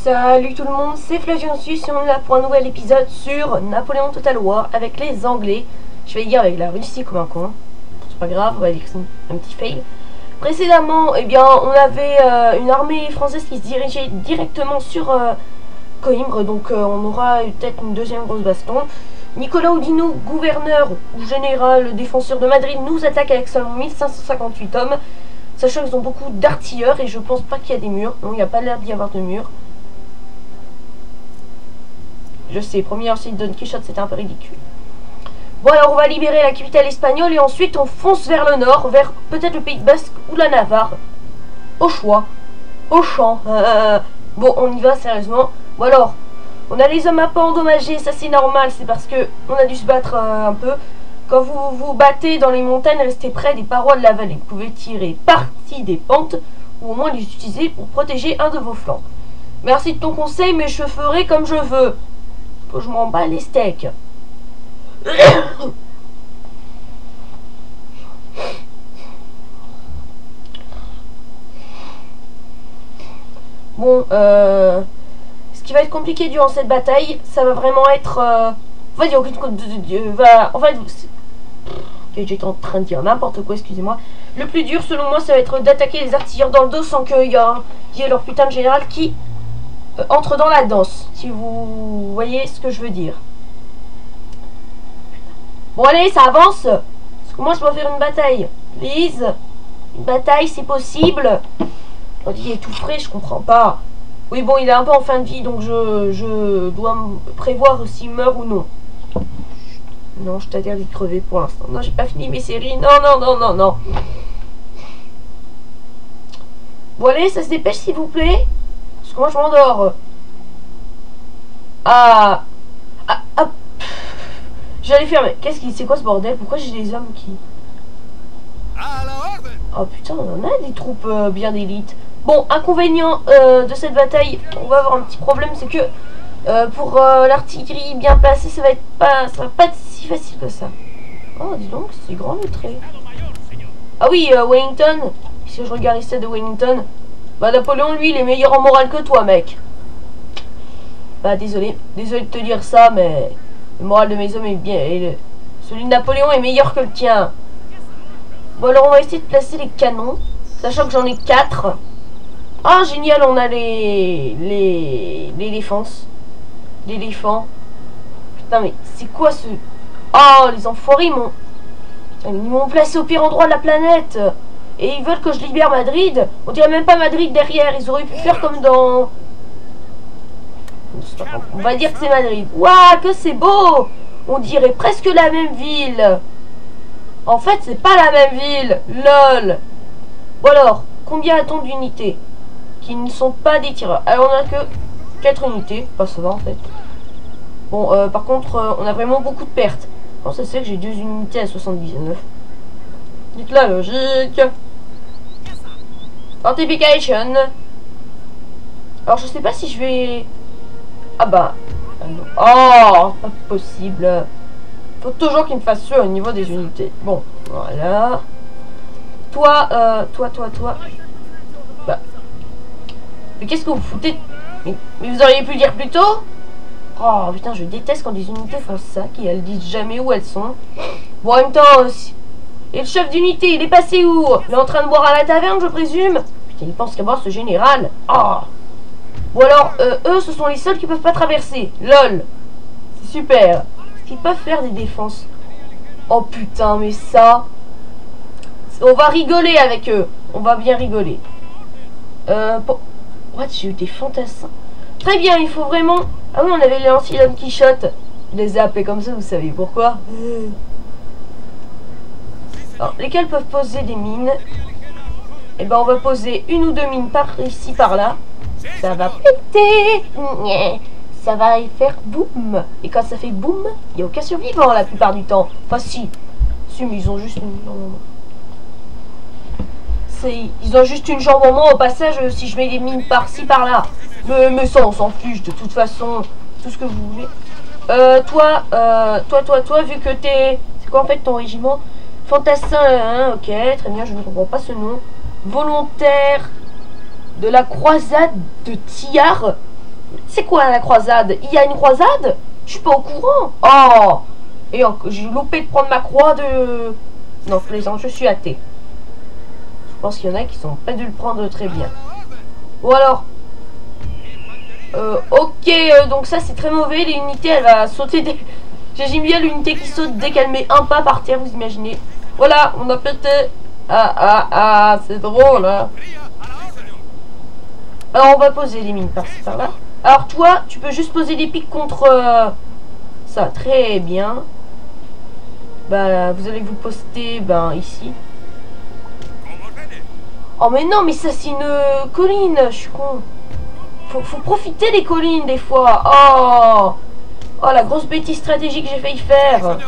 Salut tout le monde, c'est Flaviansus et on est là pour un nouvel épisode sur Napoléon Total War avec les Anglais. Je vais dire avec la Russie comme un con. C'est pas grave, on va dire que c'est un petit fail. Précédemment, eh bien, on avait une armée française qui se dirigeait directement sur Coimbra, donc on aura peut-être une deuxième grosse baston. Nicolas Oudinot, gouverneur ou général défenseur de Madrid, nous attaque avec seulement 1558 hommes. Sachant qu'ils ont beaucoup d'artilleurs et je pense pas qu'il y a des murs. Non, il n'y a pas l'air d'y avoir de murs. Je sais, premier site de Don Quichotte, c'était un peu ridicule. Bon, alors on va libérer la capitale espagnole et ensuite on fonce vers le nord, vers peut-être le Pays Basque ou la Navarre. Au choix. Au champ. Bon, on y va sérieusement. Bon alors, on a les hommes un peu endommagés, ça c'est normal, c'est parce que on a dû se battre un peu. Quand vous vous battez dans les montagnes, restez près des parois de la vallée. Vous pouvez tirer parti des pentes ou au moins les utiliser pour protéger un de vos flancs. Merci de ton conseil, mais je ferai comme je veux. Je m'en bats les steaks. Bon, ce qui va être compliqué durant cette bataille, ça va vraiment être... en fait, il n'y a aucune... En fait, j'étais en train de dire n'importe quoi, excusez-moi. Le plus dur, selon moi, ça va être d'attaquer les artilleurs dans le dos sans qu'il y ait leur putain de général qui entre dans la danse. Si vous voyez ce que je veux dire. Bon, allez, ça avance. Parce que moi, je dois faire une bataille. Please. Une bataille, c'est possible. On dit, il est tout frais, je comprends pas. Oui, bon, il est un peu en fin de vie, donc je dois prévoir s'il meurt ou non. Non, je t'interdis de crever pour l'instant. Non, j'ai pas fini mes séries. Non, non, non, non, non. Bon, allez, ça se dépêche, s'il vous plaît. Parce que moi, je m'endors. Ah. J'allais faire, mais qu'est-ce qui... C'est quoi ce bordel? Pourquoi j'ai des hommes qui... Oh putain, on a des troupes bien d'élite. Bon, inconvénient de cette bataille, on va avoir un petit problème, c'est que pour l'artillerie bien placée, ça va pas être si facile que ça. Oh, dis donc, c'est grand le trait. Ah oui, Wellington, si je regarde ici de Wellington, bah Napoléon, lui, il est meilleur en morale que toi, mec. Bah désolé de te dire ça, mais le moral de mes hommes est bien, et celui de Napoléon est meilleur que le tien. Bon, alors on va essayer de placer les canons, sachant que j'en ai 4. Ah, génial, on a les défenses. L'éléphant. Putain, mais c'est quoi ce... Oh, les enfoirés, ils m'ont placé au pire endroit de la planète. Et ils veulent que je libère Madrid. On dirait même pas Madrid derrière. Ils auraient pu faire comme dans... On va dire que c'est Madrid. Waouh, que c'est beau. On dirait presque la même ville. En fait, c'est pas la même ville. LOL. Bon alors, combien a-t-on d'unités qui ne sont pas des tireurs? Alors, on a que 4 unités. Pas ça va, en fait. Bon, par contre, on a vraiment beaucoup de pertes. Comment ça se fait que j'ai 2 unités à 79? Dites la logique. Fortification. Alors, je sais pas si je vais... Ah bah... Oh, pas possible. Faut toujours qu'il me fasse sûr au niveau des unités. Bon, voilà. Toi. Bah. Mais qu'est-ce que vous foutez? Mais vous auriez pu le dire plus tôt? Oh putain, je déteste quand des unités font ça, qu'elles disent jamais où elles sont. Bon, en même temps aussi. Et le chef d'unité, il est passé où? Il est en train de boire à la taverne, je présume. Putain, il pense qu'à boire ce général. Oh. Ou alors, eux, ce sont les seuls qui peuvent pas traverser. LOL. C'est super. Est-ce qu'ils peuvent faire des défenses? Oh putain, mais ça... On va rigoler avec eux. On va bien rigoler. What, j'ai eu des fantassins. Très bien, il faut vraiment... Ah oui, on avait les lancés Don Quichotte. Je les ai appelés comme ça, vous savez pourquoi? Alors, lesquels peuvent poser des mines? Eh ben, on va poser une ou deux mines par ici, par là. Ça va péter. Ça va faire boum. Et quand ça fait boum, il n'y a aucun survivant la plupart du temps. Enfin, si. Si, mais ils ont juste une... Ils ont juste une jambe en moins au passage si je mets des mines par-ci, par-là. Mais ça, on s'en fiche de toute façon. Tout ce que vous voulez. Toi, vu que t'es... C'est quoi en fait ton régiment? Fantassin, hein, ok, très bien, je ne comprends pas ce nom. Volontaire de la croisade de Tillard. C'est quoi la croisade? Il y a une croisade? Je suis pas au courant. Oh! Et j'ai loupé de prendre ma croix de... Non, plaisant, je suis athée. Je pense qu'il y en a qui sont pas dû le prendre très bien. Ou alors... ok, donc ça c'est très mauvais. L'unité, elle va sauter dès... J'aime bien l'unité qui saute dès qu'elle met un pas par terre, vous imaginez. Voilà, on a pété. Ah, c'est drôle, hein. Alors, on va poser les mines par-ci, par-là. Alors, toi, tu peux juste poser des pics contre... ça, très bien. Bah, vous allez vous poster, ben, ici. Oh, mais non, mais ça, c'est une colline, je suis con. Faut profiter des collines, des fois. Oh, la grosse bêtise stratégique que j'ai failli faire.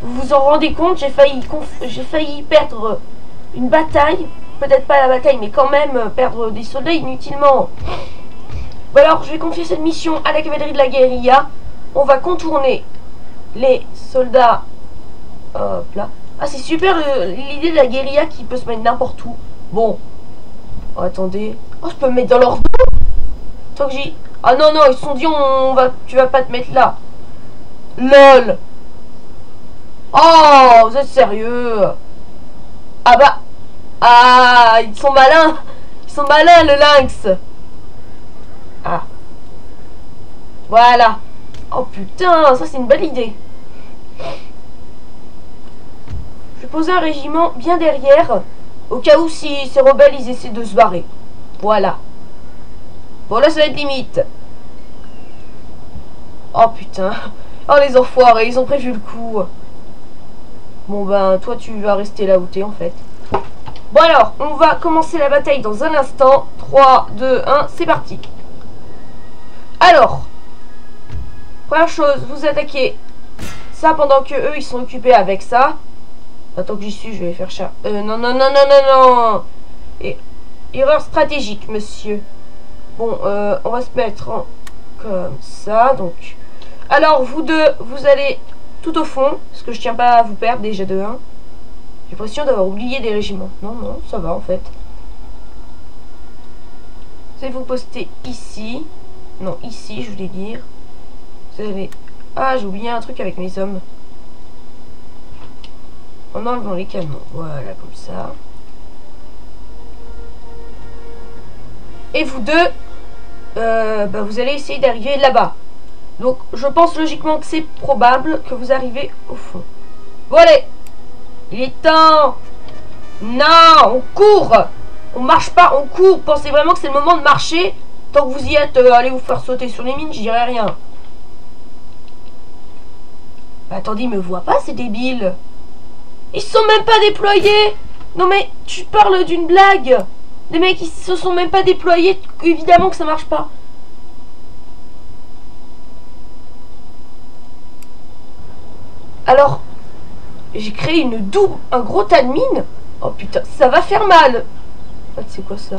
Vous vous en rendez compte? J'ai failli perdre une bataille. Peut-être pas la bataille, mais quand même perdre des soldats inutilement. Bon alors, je vais confier cette mission à la cavalerie de la guérilla. On va contourner les soldats. Hop là. Ah, c'est super l'idée de la guérilla qui peut se mettre n'importe où. Bon. Oh, attendez. Oh, je peux me mettre dans leur dos. Tant que j'y... Ah non, ils se sont dit, tu vas pas te mettre là. LOL. Oh, vous êtes sérieux? Ah bah... Ah, ils sont malins. Ils sont malins, le lynx. Ah. Voilà. Oh putain, ça c'est une belle idée. Je vais poser un régiment bien derrière, au cas où si ces rebelles ils essaient de se barrer. Voilà. Bon là ça va être limite. Oh putain. Oh les enfoirés, ils ont prévu le coup. Bon ben toi tu vas rester là où t'es en fait. Bon alors, on va commencer la bataille dans un instant. 3, 2, 1, c'est parti. Alors, première chose, vous attaquez ça pendant que eux ils sont occupés avec ça. Attends que j'y suis, je vais faire ça. Non. Et, erreur stratégique, monsieur. Bon, on va se mettre en, comme ça, donc. Alors, vous deux, vous allez tout au fond, parce que je tiens pas à vous perdre déjà de 1. J'ai l'impression d'avoir oublié des régiments. Non, ça va en fait. Vous allez vous poster ici. Non, ici, je voulais dire. Vous allez... Ah, j'ai oublié un truc avec mes hommes. En enlevant les canons. Voilà, comme ça. Et vous deux, bah, vous allez essayer d'arriver là-bas. Donc, je pense logiquement que c'est probable que vous arrivez au fond. Bon, allez. Il est temps. Non, on court. On marche pas, on court. Pensez vraiment que c'est le moment de marcher. Tant que vous y êtes, allez vous faire sauter sur les mines, je dirais rien. Bah, attendez, ils me voient pas, ces débiles. Ils sont même pas déployés. Non mais, tu parles d'une blague. Les mecs, ils se sont même pas déployés. Évidemment que ça marche pas. Alors, j'ai créé un gros tas de mines. Oh putain, ça va faire mal. C'est quoi ça?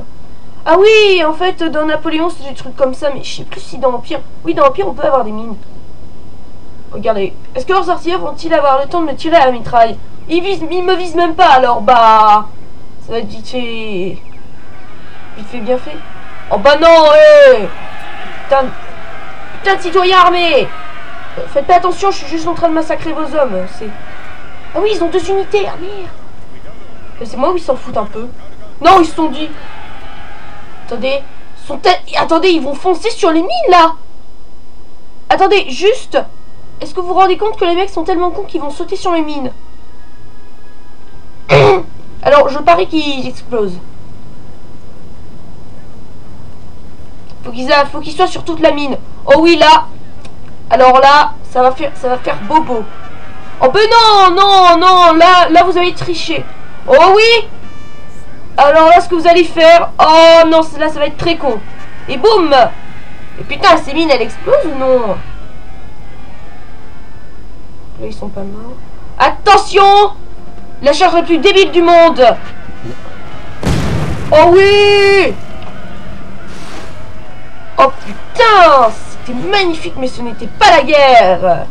Ah oui, en fait, dans Napoléon, c'est des trucs comme ça, mais je sais plus si dans Empire... Oui, dans Empire, on peut avoir des mines. Regardez. Est-ce que leurs artilleurs vont-ils avoir le temps de me tirer à la mitraille? Ils me visent même pas, alors bah... Ça va être vite fait... Vite fait, bien fait. Oh bah non, Putain de citoyens armés. Faites pas attention, je suis juste en train de massacrer vos hommes. Ah oui, ils ont 2 unités, ah merde. C'est moi où ils s'en foutent un peu. Non, ils se sont dit... Attendez, attendez, ils vont foncer sur les mines, là. Attendez, juste... Est-ce que vous vous rendez compte que les mecs sont tellement cons qu'ils vont sauter sur les mines? Alors, je parie qu'ils explosent. Faut qu'ils soient sur toute la mine. Oh oui, là. Alors là, ça va faire bobo. Oh ben non, là vous avez triché. Oh oui. Alors là, ce que vous allez faire... Oh non, là, ça va être très con. Et boum. Et putain, ces mines, elles explosent ou non? Là, ils sont pas morts. Attention. La charge la plus débile du monde. Oh oui. Oh putain. C'était magnifique, mais ce n'était pas la guerre.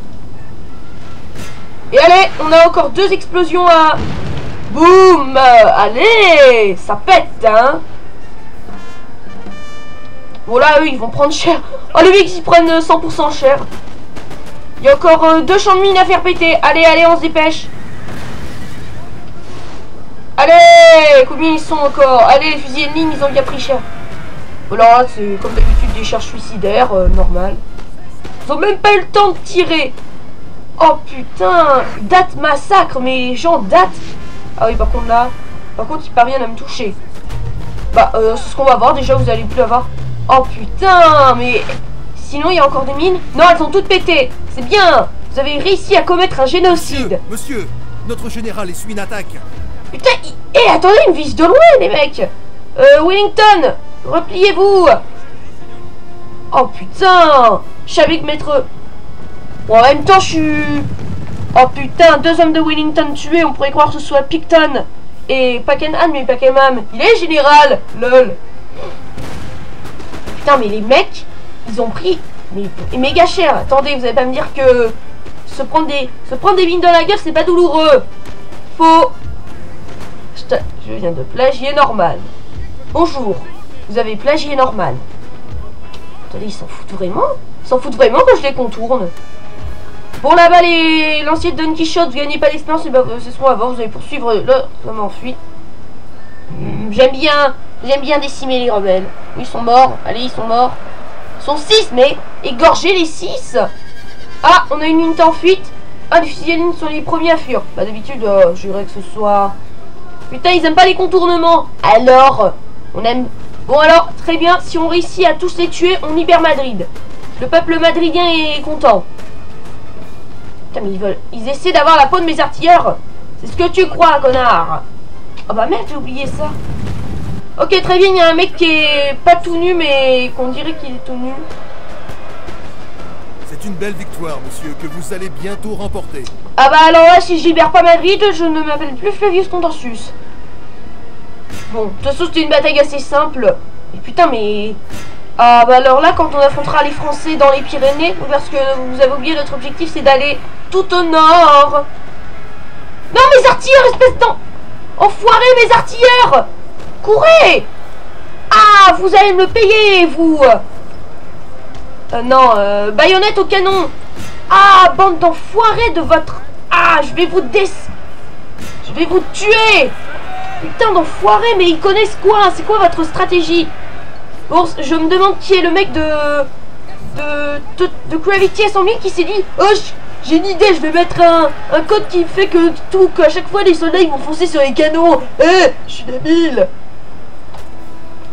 Et allez, on a encore 2 explosions à... Boum. Allez. Ça pète, hein. Bon là, eux, ils vont prendre cher. Oh, les mecs, ils prennent 100% cher. Il y a encore 2 champs de mine à faire péter. Allez, allez, on se dépêche. Allez, combien ils sont encore? Allez, les fusils ennemis, ils ont bien pris cher. Voilà, c'est comme d'habitude des charges suicidaires, normal. Ils ont même pas eu le temps de tirer. Oh putain, date massacre, mais les gens datent. Ah oui, par contre là, ils parviennent à me toucher. Bah, c'est ce qu'on va voir. Déjà, vous allez plus avoir. Oh putain, mais sinon il y a encore des mines. Non, elles sont toutes pétées. C'est bien. Vous avez réussi à commettre un génocide. Monsieur, notre général est subi une attaque. Putain, eh, attendez, une vise de loin, les mecs. Wellington, repliez-vous. Oh putain, je savais que mettre. Bon, en même temps, je suis. Oh putain, 2 hommes de Wellington tués. On pourrait croire que ce soit Picton et Pakenham, mais Pakenham, il est général. Lol. Putain, mais les mecs, ils ont pris mais méga cher. Attendez, vous allez pas me dire que se prendre des mines dans la gueule, c'est pas douloureux. Faux. Je viens de plagier Norman. Bonjour. Vous avez plagié Norman. Attendez, ils s'en foutent vraiment? Ils s'en foutent vraiment quand je les contourne? Bon, là-bas, l'ancien Don Quichotte, vous gagnez pas d'expérience, c'est ce qu'on va voir. Vous allez poursuivre le. Ça m'enfuit. J'aime bien décimer les rebelles. Oui, ils sont morts. Allez, ils sont morts. Ils sont 6, mais égorger les 6. Ah, on a une unité en fuite. Ah, les fusiliers sont les premiers à fuir. Bah, d'habitude, je dirais que ce soit. Putain, ils aiment pas les contournements. Alors, on aime. Bon, alors, très bien. Si on réussit à tous les tuer, on libère Madrid. Le peuple madridien est content. Putain, mais ils essaient d'avoir la peau de mes artilleurs. C'est ce que tu crois, connard. Oh bah merde, j'ai oublié ça. Ok, très bien, il y a un mec qui est pas tout nu, mais qu'on dirait qu'il est tout nu. C'est une belle victoire, monsieur, que vous allez bientôt remporter. Ah bah alors là, si je libère pas Madrid, je ne m'appelle plus Flavius Contorsus. Bon, de toute façon, c'était une bataille assez simple. Et putain, mais... Ah bah alors là, quand on affrontera les Français dans les Pyrénées, parce que vous avez oublié, notre objectif, c'est d'aller tout au nord. Non, mes artilleurs, espèce d'en... Enfoiré, mes artilleurs! Courez! Ah, vous allez me le payer, vous! Non, baïonnette au canon! Ah, bande d'enfoirés de votre... Ah, je vais vous tuer! Putain d'enfoirés, mais ils connaissent quoi? C'est quoi votre stratégie? Bon, je me demande qui est le mec de Gravity Assembly qui s'est dit, oh, j'ai une idée, je vais mettre un code qui fait qu'à chaque fois les soldats ils vont foncer sur les canons. Je suis débile.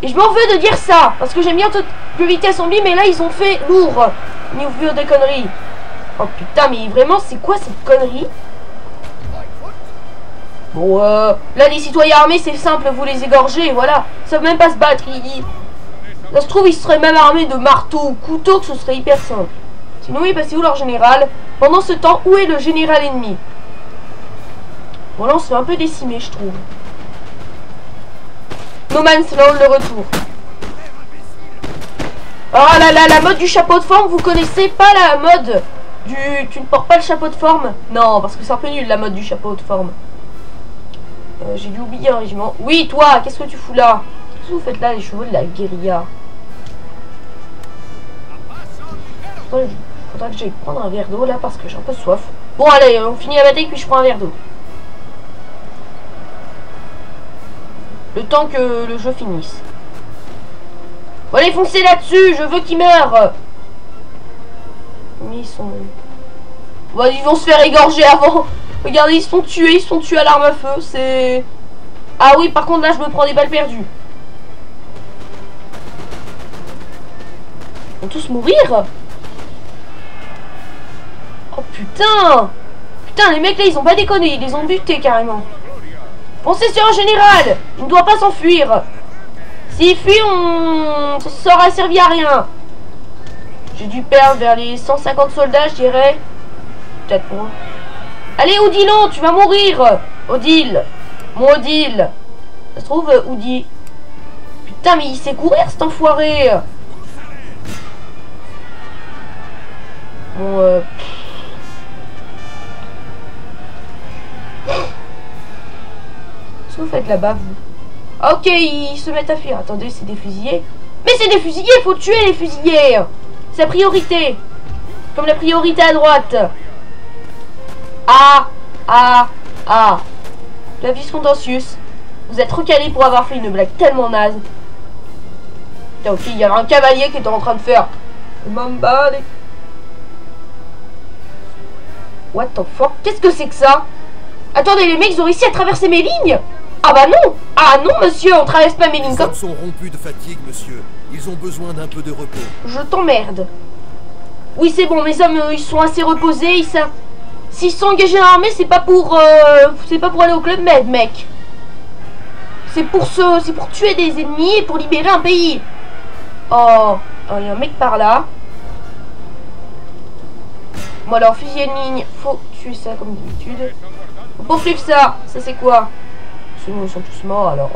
Et je m'en veux de dire ça, parce que j'aime bien Gravity Assembly, mais là ils ont fait lourd. Niveau des conneries. Oh putain, mais vraiment, c'est quoi cette connerie? Bon, là les citoyens armés, c'est simple, vous les égorgez, voilà. Ils savent même pas se battre. Ça se trouve, ils seraient même armés de marteaux ou couteaux, que ce serait hyper simple. Sinon, il est passé où leur général? Pendant ce temps, où est le général ennemi? Bon, là, on se fait un peu décimer, je trouve. No Man's Land, le retour. Oh là là, la mode du chapeau de forme, vous connaissez pas la mode du... Tu ne portes pas le chapeau de forme? Non, parce que c'est un peu nul, la mode du chapeau de forme. J'ai dû oublier un régiment. Oui, toi, qu'est-ce que tu fous là? Qu'est-ce que vous faites là, les chevaux de la guérilla? Faudra que j'aille prendre un verre d'eau là parce que j'ai un peu soif. Bon, allez, on finit la bataille puis je prends un verre d'eau. Le temps que le jeu finisse. Bon, allez, foncez là-dessus, je veux qu'ils meurent. Mais ils sont... Bon, ils vont se faire égorger avant. Regardez, ils sont tués à l'arme à feu, c'est... Ah oui, par contre, là, je me prends des balles perdues. Ils vont tous mourir. Oh, putain. Putain, les mecs, là, ils ont pas déconné, ils les ont butés, carrément. Pensez sur un général. Il ne doit pas s'enfuir. S'il fuit, ça sera servi à rien. J'ai dû perdre vers les 150 soldats, je dirais. Peut-être moins. Allez, Odilon, tu vas mourir. Odile. Mon Odile. Ça se trouve, Oudi. Putain, mais il sait courir, cet enfoiré. Bon, Qu'est-ce que vous faites là-bas, vous? Ok, ils se mettent à fuir. Attendez, c'est des fusillés. Mais c'est des fusillés, faut tuer les fusillés. C'est la priorité. Comme la priorité à droite. Ah. La vis contentieux. Vous êtes recalé pour avoir fait une blague tellement naze. Putain, ok, il y a un cavalier qui était en train de faire. What the fuck? Qu'est-ce que c'est que ça? Attendez, les mecs, ils ont réussi à traverser mes lignes? Ah bah non! Ah non, monsieur, on traverse pas mes lignes Les hommes sont rompus de fatigue, monsieur. Ils ont besoin d'un peu de repos. Je t'emmerde. Oui, c'est bon, mes hommes, ils sont assez reposés. S'ils sont engagés dans l'armée, c'est pas pour aller au Club Med, mec. C'est pour tuer des ennemis et pour libérer un pays. Oh, il y a un mec par là. Bon alors, fusil de ligne, faut tuer ça comme d'habitude. Faut poursuivre ça. Ça c'est quoi? Sinon ils sont tous morts alors.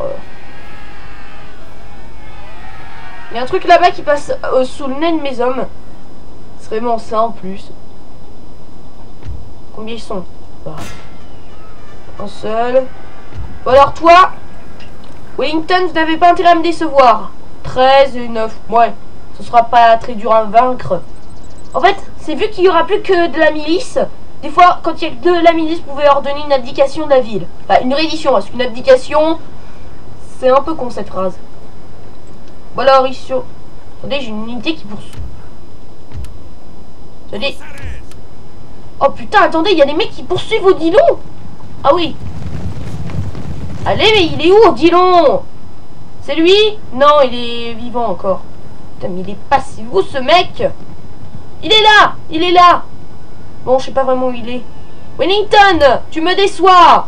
Il y a un truc là-bas qui passe sous le nez de mes hommes. C'est vraiment ça en plus. Combien ils sont? Un seul. Bon alors toi, Wellington, vous n'avez pas intérêt à me décevoir. 13 et 9. Ouais, ce sera pas très dur à vaincre. En fait, c'est vu qu'il y aura plus que de la milice. Des fois, quand il y a que de la milice, vous pouvez ordonner une abdication de la ville. Enfin, une reddition, parce qu'une abdication, c'est un peu con cette phrase. Bon alors, ici... Attendez, j'ai une unité qui poursuit. Attendez. Oh putain, attendez, il y a des mecs qui poursuivent Odilon. Ah oui. Allez, mais il est où Odilon? C'est lui? Non, il est vivant encore. Putain, mais il est passé où ce mec? Il est là! Il est là! Bon, je sais pas vraiment où il est. Wellington! Tu me déçois!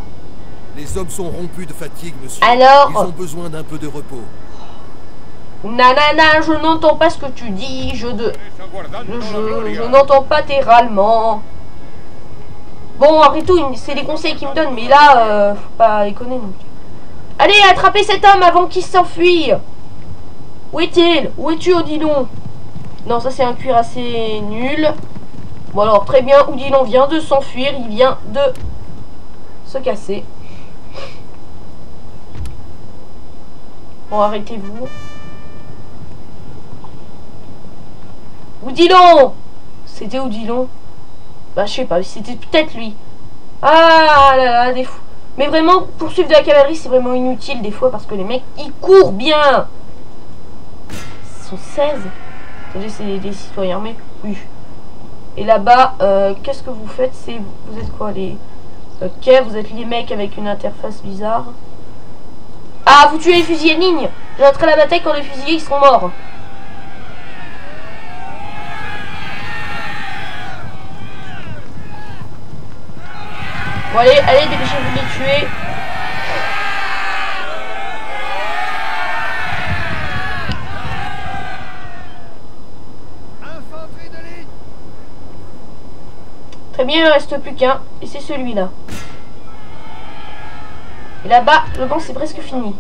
Les hommes sont rompus de fatigue, monsieur. Alors? Ils ont besoin d'un peu de repos. Nanana, je n'entends pas ce que tu dis. Je n'entends pas tes râlements. Bon, après tout, c'est les conseils qu'il me donne, mais là, faut pas déconner non plus. Allez, attrapez cet homme avant qu'il s'enfuit. Où est-il? Où es-tu, Odilon? Non, ça c'est un cuirassé nul. Bon alors, très bien, Odilon vient de s'enfuir, il vient de se casser. Bon, arrêtez-vous. Odilon! C'était Odilon? Bah, je sais pas, c'était peut-être lui. Ah là là, des fous. Mais vraiment, poursuivre de la cavalerie, c'est vraiment inutile des fois parce que les mecs, ils courent bien. Ils sont 16. C'est des citoyens armés. Oui. Et là-bas, qu'est-ce que vous faites? Vous êtes quoi les... Ok, vous êtes les mecs avec une interface bizarre. Ah, vous tuez les fusiliers de ligne. J'entrerai la bataille quand les fusiliers ils seront morts. Bon allez, dépêchez-vous de les tuer. Très bien, il ne reste plus qu'un. Et c'est celui-là. Et là-bas, je pense que c'est presque fini.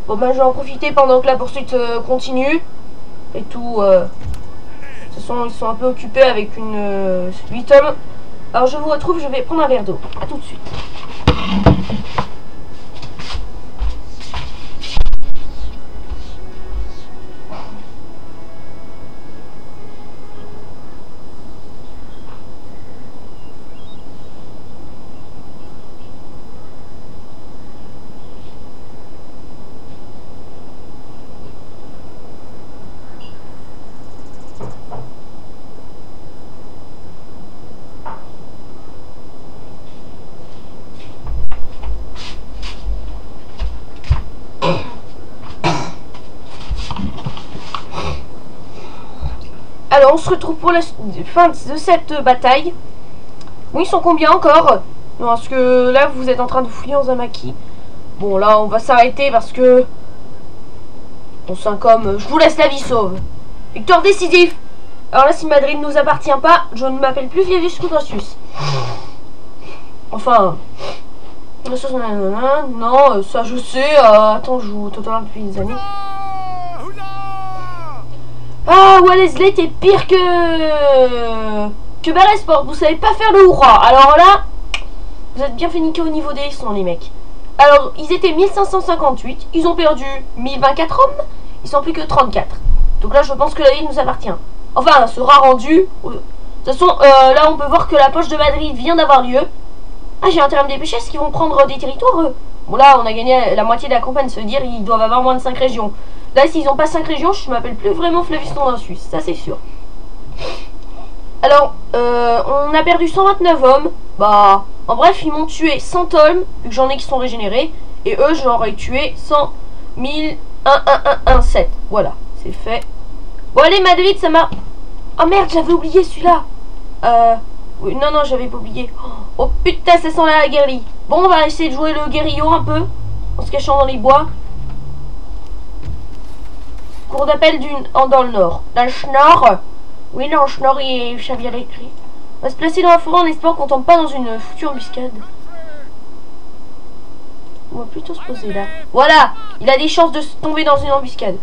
Bon ben je vais en profiter pendant que la poursuite continue. Et tout. De toute façon, ils sont un peu occupés avec une 8 hommes. Alors je vous retrouve, je vais prendre un verre d'eau. A tout de suite. Alors on se retrouve pour la fin de cette bataille. Bon, ils sont combien encore? Non, parce que là vous êtes en train de fouiller en Zamaki. Bon là on va s'arrêter parce que on sent comme je vous laisse la vie sauve. Victoire décisif. Alors là si Madrid ne nous appartient pas, je ne m'appelle plus Flavius Contentius. Enfin non, ça je sais. Attends, je joue Total depuis des années. Ah, Wellesley, t'es pire que... que Belesport, vous savez pas faire le hurrah. Alors là, vous êtes bien fait niquer au niveau des sons, les mecs. Alors, ils étaient 1558, ils ont perdu 1024 hommes, ils sont plus que 34. Donc là, je pense que la ville nous appartient. Enfin, elle sera rendue. De toute façon, là, on peut voir que la poche de Madrid vient d'avoir lieu. Ah, j'ai intérêt à me dépêcher, est-ce qu'ils vont prendre des territoires, eux? Bon, là, on a gagné la moitié de la campagne, ça veut dire qu'ils doivent avoir moins de 5 régions. Là, s'ils n'ont pas 5 régions, je m'appelle plus vraiment Flavius Tondin Suisse, ça c'est sûr. Alors, on a perdu 129 hommes. Bah, en bref, ils m'ont tué 100 hommes, vu que j'en ai qui sont régénérés. Et eux, j'aurais tué 100 000, 7. Voilà, c'est fait. Bon, allez, Madrid, ça m'a... Oh merde, j'avais oublié celui-là. Oui, non, j'avais pas oublié. Oh putain, ça sent la guérilla. Bon, on va essayer de jouer le guérillot un peu, en se cachant dans les bois. Cours d'appel dans le nord. Dans le Schnorr. Oui, non, le Schnorr, il est Xavier écrit. On va se placer dans la forêt en espérant qu'on tombe pas dans une foutue embuscade. On va plutôt se poser là. Voilà, il a des chances de tomber dans une embuscade.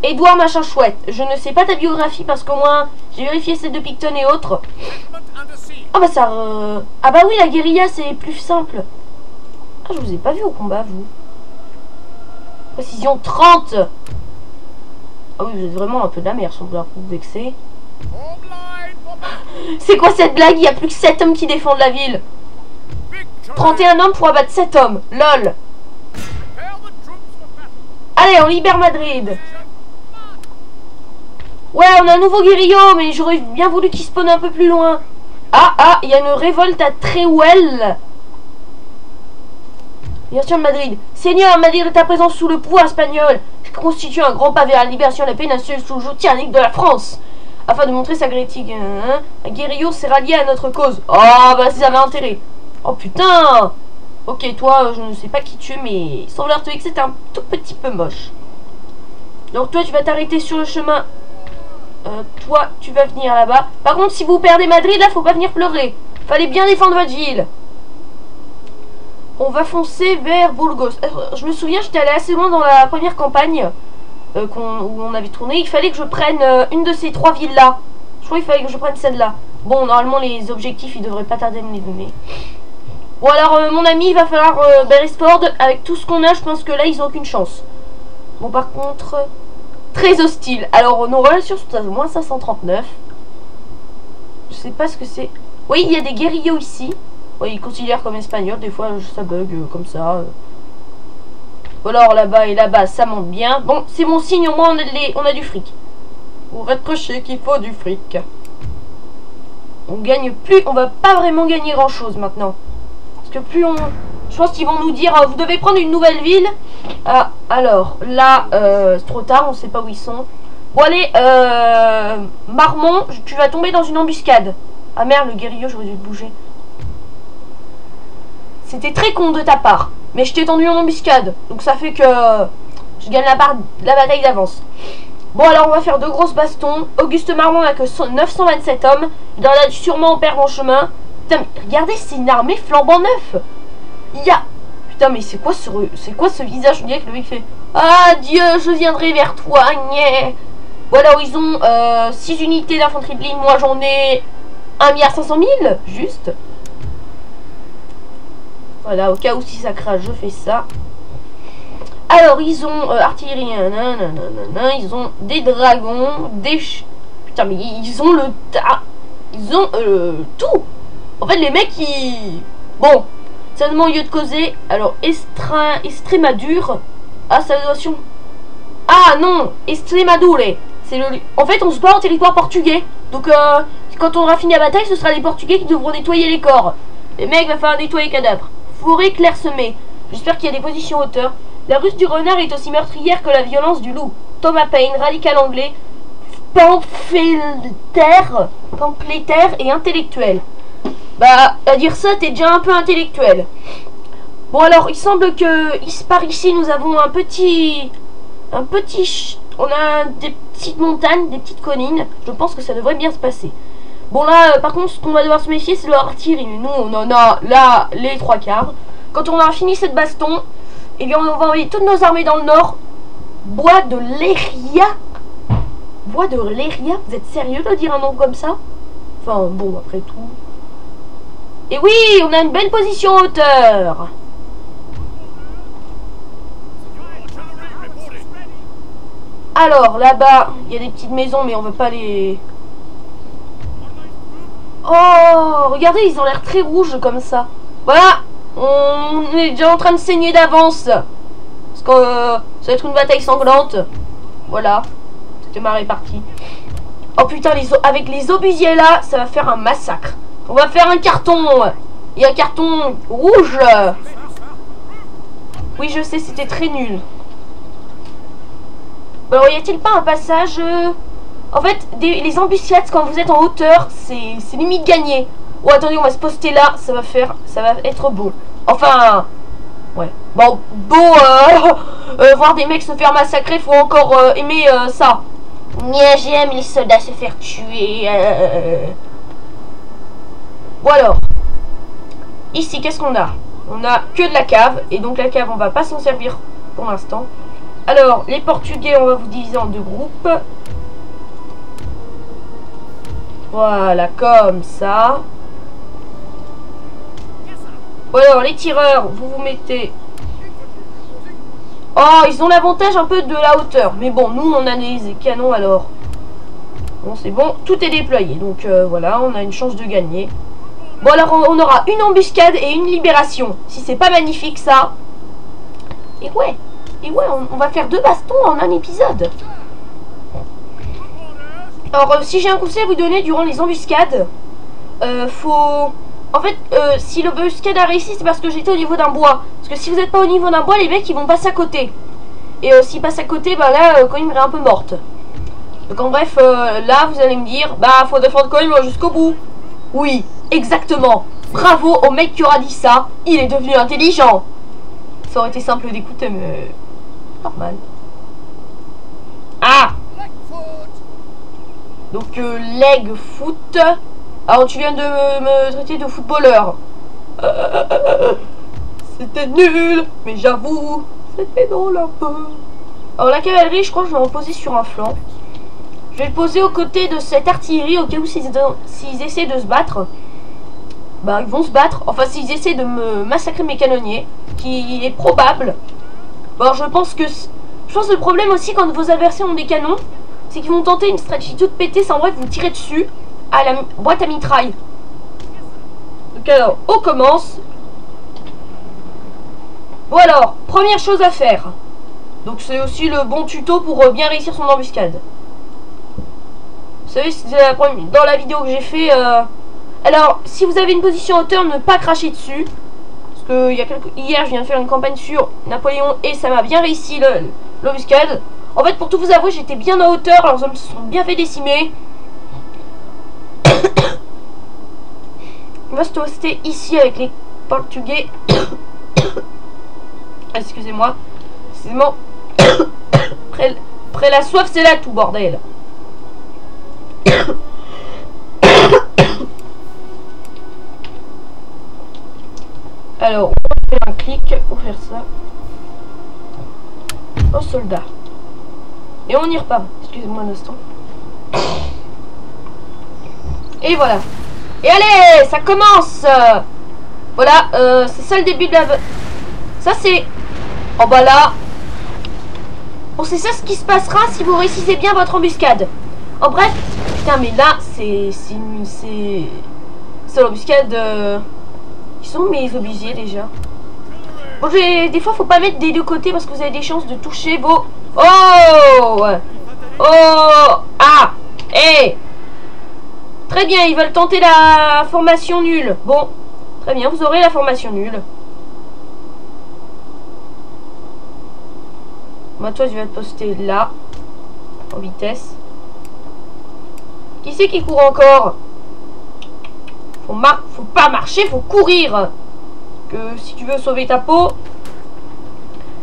Edouard machin chouette. Je ne sais pas ta biographie parce qu'au moins j'ai vérifié celle de Picton et autres. Ah bah ça... Ah bah oui, la guérilla c'est plus simple. Ah, je vous ai pas vu au combat, vous. Précision 30. Ah oui, vous êtes vraiment un peu de la merde, sans vouloir vous vexer. C'est quoi cette blague? Il y a plus que 7 hommes qui défendent la ville. 31 hommes pour abattre 7 hommes. LOL. Allez, on libère Madrid. Ouais, on a un nouveau guérillot, mais j'aurais bien voulu qu'il spawn un peu plus loin. Ah, il y a une révolte à Teruel. Bien sûr, Madrid. Seigneur, Madrid est à présent sous le pouvoir espagnol, qui constitue un grand pas vers la libération de la péninsule sous le joug tyrannique de la France. Afin de montrer sa critique, un guérillot s'est rallié à notre cause. Oh, bah, ça avait intérêt. Oh, putain. Ok, toi, je ne sais pas qui tu es, mais il semblerait te dire que c'est un tout petit peu moche. Donc, toi, tu vas t'arrêter sur le chemin. Toi, tu vas venir là-bas. Par contre, si vous perdez Madrid, là, faut pas venir pleurer. Fallait bien défendre votre ville. On va foncer vers Burgos. Je me souviens, j'étais allé assez loin dans la première campagne où on avait tourné. Il fallait que je prenne une de ces 3 villes-là. Je crois qu'il fallait que je prenne celle-là. Bon, normalement, les objectifs, ils devraient pas tarder à me les donner. Bon, alors, mon ami, il va falloir Belesport. Avec tout ce qu'on a, je pense que là, ils ont aucune chance. Bon, par contre... Très hostile. Alors, nos relations sont à moins 539. Je sais pas ce que c'est. Oui, il y a des guérillots ici. Oui, ils considèrent comme espagnol. Des fois, ça bug comme ça. Ou alors, là-bas et là-bas, ça monte bien. Bon, c'est bon signe. Au moins, on a du fric. Pour raccrocher qu'il faut du fric. On gagne plus. On va pas vraiment gagner grand-chose maintenant. Parce que plus on... Je pense qu'ils vont nous dire, vous devez prendre une nouvelle ville. Ah, alors, là, c'est trop tard, on sait pas où ils sont. Bon, allez, Marmont, tu vas tomber dans une embuscade. Ah merde, le guérillot, j'aurais dû le bouger. C'était très con de ta part. Mais je t'ai tendu en embuscade. Donc ça fait que je gagne la bataille d'avance. Bon, alors, on va faire 2 grosses bastons. Auguste Marmont n'a que 927 hommes. Il en a dû sûrement en perdre en chemin. Putain, mais regardez, c'est une armée flambant neuf. Il y a... Putain, mais c'est quoi ce visage? On dirait que le mec fait... Ah, Dieu, je viendrai vers toi, nyeh. Bon, alors, ils ont 6 unités d'infanterie de ligne. Moi, j'en ai 1 500 000, juste. Voilà, au cas où si ça crache, je fais ça. Alors, ils ont artillerie, ils ont des dragons, des... Putain, mais ils ont le... Ils ont tout. En fait, les mecs, ils... Bon... Seulement au lieu de causer. Alors, Extremadure. Ah, ça doit sur... Ah non, Extremadure. C'est le... En fait, on se bat en territoire portugais. Donc, quand on aura fini la bataille, ce sera les Portugais qui devront nettoyer les corps. Les mecs, va falloir nettoyer les cadavres. Forêt clairsemée. J'espère qu'il y a des positions hauteur. La ruse du renard est aussi meurtrière que la violence du loup. Thomas Paine, radical anglais, pamphlétaire et intellectuel. Bah, à dire ça, t'es déjà un peu intellectuel. Bon, alors, il semble que par ici, nous avons un petit... On a des petites montagnes, des petites collines. Je pense que ça devrait bien se passer. Bon, là, par contre, ce qu'on va devoir se méfier, c'est leur artillerie. Nous, on en a là les 3/4. Quand on aura fini cette baston, eh bien, on va envoyer toutes nos armées dans le nord. Bois de Léria. Bois de Léria? Vous êtes sérieux de dire un nom comme ça? Enfin, bon, après tout. Et oui, on a une belle position en hauteur. Alors, là-bas, il y a des petites maisons, mais on veut pas les... Oh, regardez, ils ont l'air très rouges comme ça. Voilà, on est déjà en train de saigner d'avance. Parce que ça va être une bataille sanglante. Voilà, c'était ma répartie. Oh putain, avec les obusiers là, ça va faire un massacre. On va faire un carton. Et un carton rouge. Oui, je sais, c'était très nul. Alors, y a-t-il pas un passage En fait, les embuscades, quand vous êtes en hauteur, c'est limite gagné. Oh, attendez, on va se poster là, ça va être beau. Enfin, ouais. Bon, beau, voir des mecs se faire massacrer, faut encore aimer ça. Mais j'aime les soldats se faire tuer. Bon alors, ici, qu'est-ce qu'on a? On a que de la cave, et donc la cave, on va pas s'en servir pour l'instant. Alors, les Portugais, on va vous diviser en deux groupes. Voilà, comme ça. Bon alors, les tireurs, vous mettez... Oh, ils ont l'avantage un peu de la hauteur. Mais bon, nous, on a des canons, alors... Bon, c'est bon, tout est déployé. Donc, voilà, on a une chance de gagner. Bon, alors, on aura une embuscade et une libération. Si c'est pas magnifique, ça... Et ouais, on va faire 2 bastons en un épisode. Alors, si j'ai un conseil à vous donner durant les embuscades, faut... En fait, si l'embuscade a réussi, c'est parce que j'étais au niveau d'un bois. Parce que si vous n'êtes pas au niveau d'un bois, les mecs, ils vont passer à côté. Et s'ils passent à côté, bah là, Coim est un peu morte. Donc, en bref, là, vous allez me dire, bah, faut défendre Coim jusqu'au bout. Oui, exactement. Bravo au mec qui aura dit ça. Il est devenu intelligent. Ça aurait été simple d'écouter, mais... normal. Ah! Donc, leg foot. Alors, tu viens de me traiter de footballeur. C'était nul, mais j'avoue, c'était drôle un peu. Alors, la cavalerie, je crois que je vais en poser sur un flanc. Je vais le poser aux côtés de cette artillerie, au cas où s'ils essaient de se battre. Bah, ils vont se battre. Enfin, s'ils essaient de me massacrer mes canonniers, qui est probable. Bon, alors, je pense que le problème aussi, quand vos adversaires ont des canons, c'est qu'ils vont tenter une stratégie toute pétée, sans bref vous tirer dessus à la boîte à mitraille. Donc alors, on commence. Bon alors, première chose à faire. Donc c'est aussi le bon tuto pour bien réussir son embuscade. Vous savez, c'est dans la vidéo que j'ai fait. Alors, si vous avez une position hauteur, ne pas cracher dessus. Parce que hier, je viens de faire une campagne sur Napoléon et ça m'a bien réussi l'embuscade. En fait, pour tout vous avouer, j'étais bien en hauteur, alors ça me sont bien fait décimer. On va se toaster ici avec les Portugais. Excusez-moi. Excusez-moi. Après la soif, c'est là tout, bordel. Alors, on va faire un clic pour faire ça. Au soldat. Et on y repart. Excusez-moi un instant. Et voilà. Et allez, ça commence. Voilà, c'est ça le début de la... Ça c'est... Oh bah là... Bon, c'est ça ce qui se passera si vous réussissez bien votre embuscade. En bref... Putain, mais là, c'est l'embuscade... Ils sont mes obusiers déjà. Bon, des fois, faut pas mettre des deux côtés parce que vous avez des chances de toucher vos... Oh! Oh! Ah! Eh! Très bien, ils veulent tenter la formation nulle. Bon, très bien, vous aurez la formation nulle. Moi, toi, je vais te poster là, en vitesse. Qui c'est qui court encore? Faut pas marcher, faut courir. Que si tu veux sauver ta peau,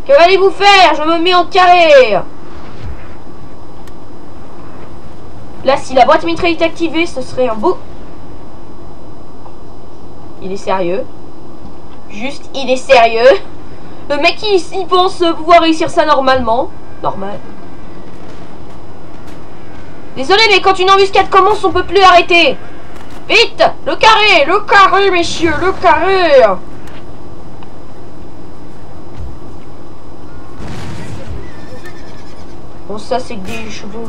que allez-vous faire? Je me mets en carré. Là, si la boîte mitraille est activée, ce serait un beau... Il est sérieux. Juste, il est sérieux. Le mec, il pense pouvoir réussir ça normalement. Normal. Désolé, mais quand une embuscade commence, on peut plus arrêter. Vite! Le carré, messieurs, le carré! Bon, ça, c'est que des chevaux.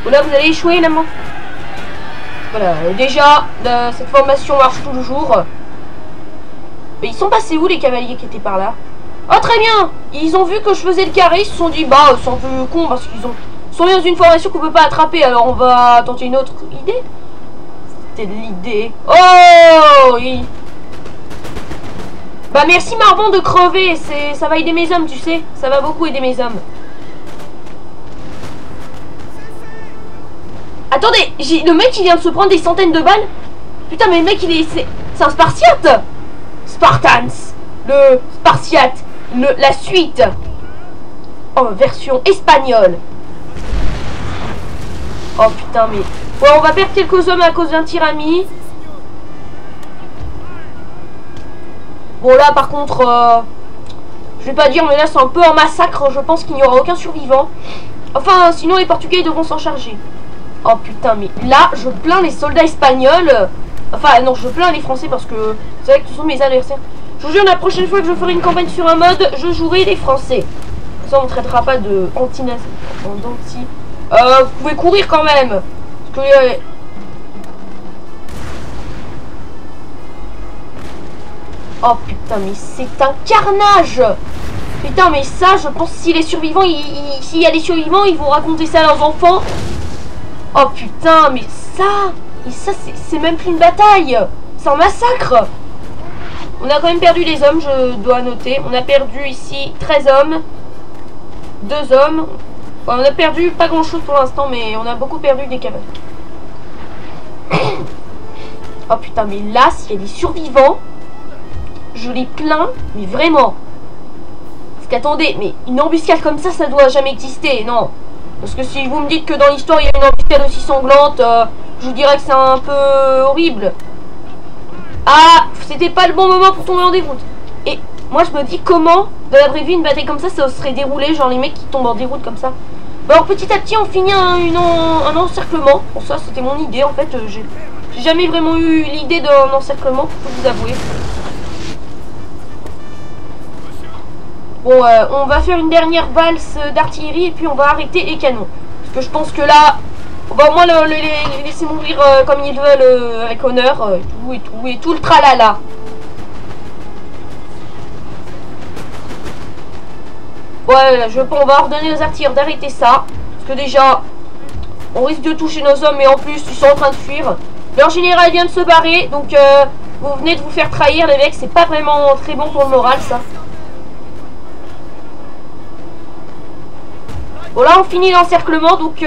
Bon, là, vous allez échouer, là, moi. Voilà, déjà, cette formation marche tout le jour. Mais ils sont passés où, les cavaliers qui étaient par là? Oh, très bien! Ils ont vu que je faisais le carré, ils se sont dit, bah, c'est un peu con, parce qu'ils sont dans une formation qu'on peut pas attraper, alors on va tenter une autre idée. C'était de l'idée. Oh oui. Bah merci Marbon de crever, ça va aider mes hommes, tu sais. Ça va beaucoup aider mes hommes. Attendez, le mec il vient de se prendre des centaines de balles. Putain mais le mec c'est un Spartiate. Spartans. Le Spartiate. La suite. En version espagnole. Oh putain mais... Bon on va perdre quelques hommes à cause d'un tirami. Bon là par contre je vais pas dire mais là c'est un peu un massacre. Je pense qu'il n'y aura aucun survivant. Enfin sinon les Portugais devront s'en charger. Oh putain mais là je plains les soldats espagnols. Enfin non je plains les Français parce que c'est vrai que ce sont mes adversaires. Je vous jure la prochaine fois que je ferai une campagne sur un mode je jouerai les Français. Ça on ne traitera pas de anti-nazi. Vous pouvez courir quand même. Parce que oh putain mais c'est un carnage. Putain mais ça je pense que si les survivants s'il y a des survivants ils vont raconter ça à leurs enfants. Oh putain mais ça c'est même plus une bataille. C'est un massacre. On a quand même perdu les hommes, je dois noter. On a perdu ici 13 hommes. 2 hommes. Ouais, on a perdu pas grand chose pour l'instant mais on a beaucoup perdu des cavaliers. Oh putain mais là s'il y a des survivants je les plains, mais vraiment. Parce qu'attendez, mais une embuscade comme ça doit jamais exister, non. Parce que si vous me dites que dans l'histoire il y a une embuscade aussi sanglante, je vous dirais que c'est un peu horrible. Ah, c'était pas le bon moment pour tomber en déroute. Et moi je me dis comment, dans la vraie vie, une bataille comme ça serait déroulée, genre les mecs qui tombent en déroute comme ça. Bon, alors petit à petit on finit un encerclement. Bon ça c'était mon idée en fait, j'ai jamais vraiment eu l'idée d'un encerclement, faut vous avouer. Bon, on va faire une dernière valse d'artillerie et puis on va arrêter les canons. Parce que je pense que là, on va au moins les laisser mourir comme ils veulent, avec honneur, et tout le tralala. Ouais, on va ordonner aux artilleurs d'arrêter ça. Parce que déjà, on risque de toucher nos hommes, mais en plus, ils sont en train de fuir. Leur général vient de se barrer, donc vous venez de vous faire trahir, les mecs, c'est pas vraiment très bon pour le moral, ça. Bon là on finit l'encerclement donc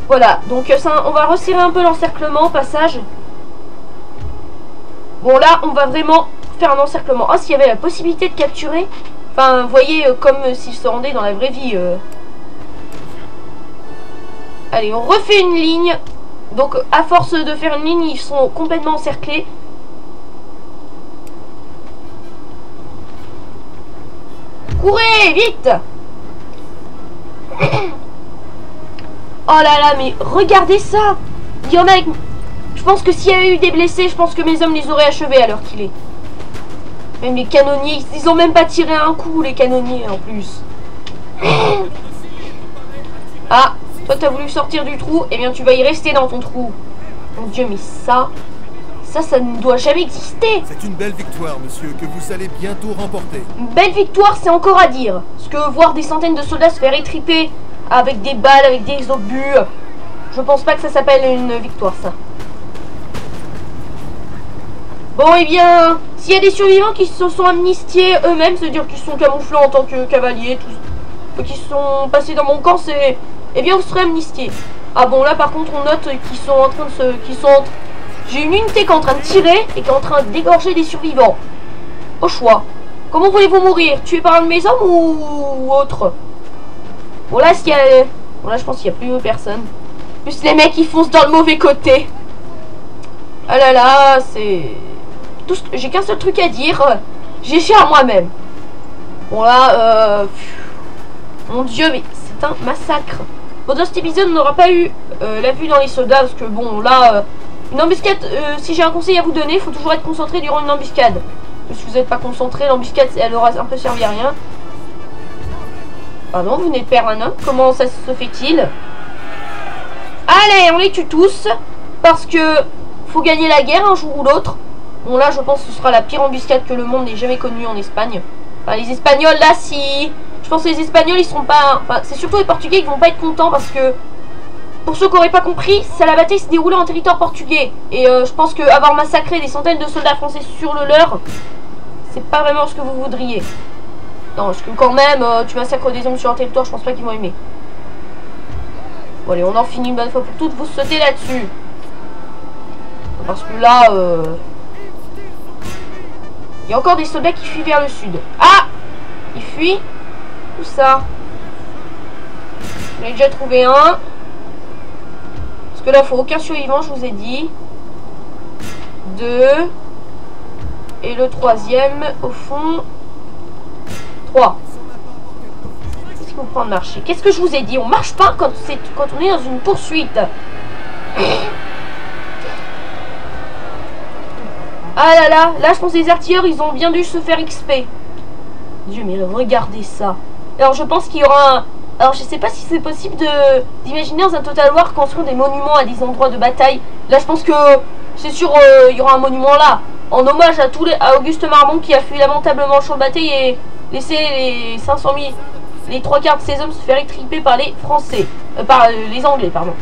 voilà donc ça, on va resserrer un peu l'encerclement au passage. Bon là on va vraiment faire un encerclement. Oh s'il y avait la possibilité de capturer. Enfin vous voyez comme s'ils se rendaient dans la vraie vie. Allez on refait une ligne. Donc à force de faire une ligne ils sont complètement encerclés. Courez vite. Oh là là, mais regardez ça. Il y en a... Je pense que s'il y a eu des blessés, je pense que mes hommes les auraient achevés à l'heure qu'il est. Même les canonniers, ils ont même pas tiré un coup, les canonniers, en plus. Ah, toi t'as voulu sortir du trou, eh bien tu vas y rester dans ton trou. Mon Dieu, mais ça ne doit jamais exister. C'est une belle victoire, monsieur, que vous allez bientôt remporter. Une belle victoire, c'est encore à dire. Parce que voir des centaines de soldats se faire étriper avec des balles, avec des obus, je pense pas que ça s'appelle une victoire, ça. Bon, eh bien, s'il y a des survivants qui se sont amnistiés eux-mêmes, c'est-à-dire qu'ils sont camouflés en tant que cavaliers, qui sont passés dans mon camp, c'est... Eh bien, vous serez amnistiés. Ah bon, là, par contre, on note qu'ils sont en train de se... J'ai une unité qui est en train de tirer et qui est en train d'égorger des survivants. Au choix. Comment voulez-vous mourir? Tué par un de mes hommes ou autre? Bon là, bon, là je pense qu'il n'y a plus personne. Plus les mecs ils foncent dans le mauvais côté. Ah là là, c'est... J'ai qu'un seul truc à dire. J'ai fait à moi-même. Bon là, mon Dieu, mais c'est un massacre. Bon, dans cet épisode, on n'aura pas eu la vue dans les soldats. Parce que bon, là... Une embuscade, si j'ai un conseil à vous donner, il faut toujours être concentré durant une embuscade. Si vous n'êtes pas concentré, l'embuscade, elle aura un peu servi à rien. Pardon, vous venez de perdre un homme. Comment ça se fait-il? Allez, on les tue tous. Parce que faut gagner la guerre un jour ou l'autre. Bon, là, je pense que ce sera la pire embuscade que le monde n'ait jamais connue en Espagne. Enfin, les Espagnols, là, si... Je pense que les Espagnols, ils seront pas... Enfin, c'est surtout les Portugais qui vont pas être contents parce que... Pour ceux qui n'auraient pas compris, ça, la bataille se déroulait en territoire portugais. Et je pense qu'avoir massacré des centaines de soldats français sur le leur, c'est pas vraiment ce que vous voudriez. Non, parce que quand même, tu massacres des hommes sur un territoire, je pense pas qu'ils vont aimer. Bon, allez, on en finit une bonne fois pour toutes, vous sautez là-dessus. Parce que là, il y a encore des soldats qui fuient vers le sud. Ah! Ils fuient? Où ça? J'en ai déjà trouvé un. Parce que là, il faut aucun survivant, je vous ai dit. 2. Et le troisième, au fond... 3. Qu'est-ce qu'il faut prendre marcher? Qu'est-ce que je vous ai dit? On marche pas quand on est dans une poursuite. Ah là là, là je pense que les artilleurs, ils ont bien dû se faire XP. Dieu, mais regardez ça. Alors je pense qu'il y aura un... Alors je sais pas si c'est possible d'imaginer dans un Total War construire des monuments à des endroits de bataille. Là je pense que c'est sûr il y aura un monument là. En hommage à à Auguste Marmont qui a fui lamentablement au champ de bataille et laissé les 500 000, les 3/4 de ses hommes se faire étriper par les Français. Par les Anglais, pardon.